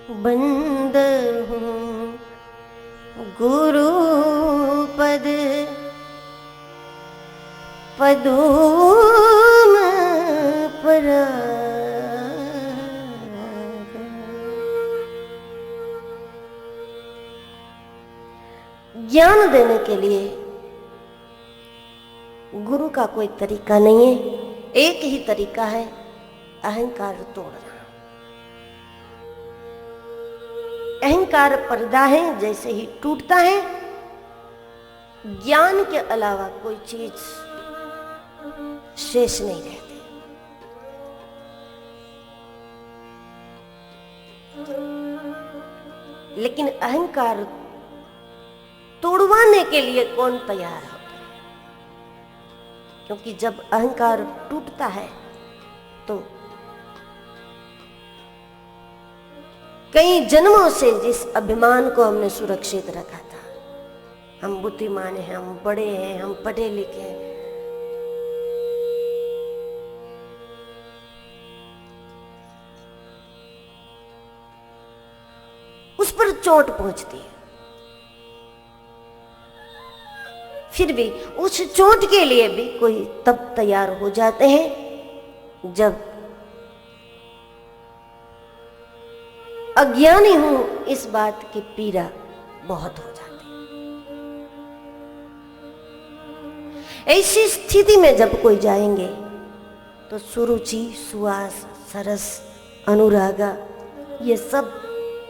बंद हूँ गुरु पद पदोम पराग। ज्ञान देने के लिए गुरु का कोई तरीका नहीं है, एक ही तरीका है, अहंकार तोड़ना। अहंकार पर्दा है, जैसे ही टूटता है ज्ञान के अलावा कोई चीज शेष नहीं रहती। लेकिन अहंकार तोड़वाने के लिए कौन तैयार होता है? क्योंकि जब अहंकार टूटता है तो कई जन्मों से जिस अभिमान को हमने सुरक्षित रखा था, हम बुद्धिमान हैं, हम बड़े हैं, हम पढ़े लिखे हैं, उस पर चोट पहुंचती है। फिर भी उस चोट के लिए भी कोई तब तैयार हो जाते हैं जब अज्ञानी हूं इस बात की पीड़ा बहुत हो जाती है। ऐसी स्थिति में जब कोई जाएंगे तो सुरुचि, सुवास, सरस, अनुरागा ये सब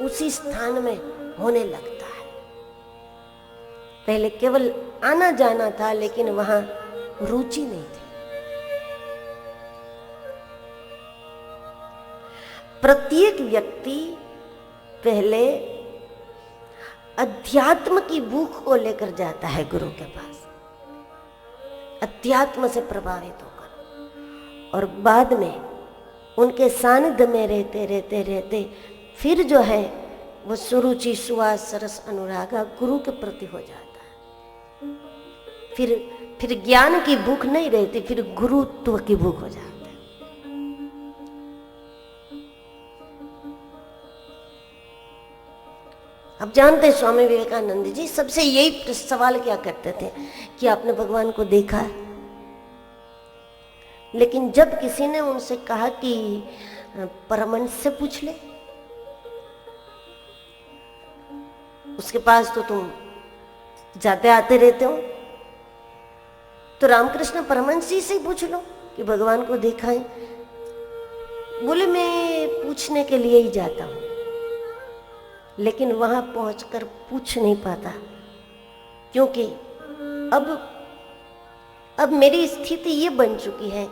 उसी स्थान में होने लगता है। पहले केवल आना जाना था, लेकिन वहां रुचि नहीं थी। प्रत्येक व्यक्ति पहले अध्यात्म की भूख को लेकर जाता है गुरु के पास, अध्यात्म से प्रभावित होकर, और बाद में उनके सानिध्य में रहते रहते रहते फिर जो है वो सुरुचि, सुवास, सरस, अनुरागा गुरु के प्रति हो जाता है। फिर ज्ञान की भूख नहीं रहती, फिर गुरुत्व की भूख हो जाती है। अब जानते हैं स्वामी विवेकानंद जी सबसे यही सवाल क्या करते थे कि आपने भगवान को देखा? लेकिन जब किसी ने उनसे कहा कि परमहंस से पूछ ले, उसके पास तो तुम जाते आते रहते हो, तो रामकृष्ण परमहंस जी से ही पूछ लो कि भगवान को देखा है। बोले मैं पूछने के लिए ही जाता हूं, लेकिन वहां पहुंचकर पूछ नहीं पाता, क्योंकि अब मेरी स्थिति ये बन चुकी है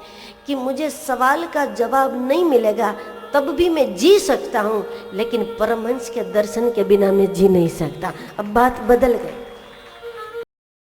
कि मुझे सवाल का जवाब नहीं मिलेगा तब भी मैं जी सकता हूं, लेकिन परमहंस के दर्शन के बिना मैं जी नहीं सकता। अब बात बदल गई।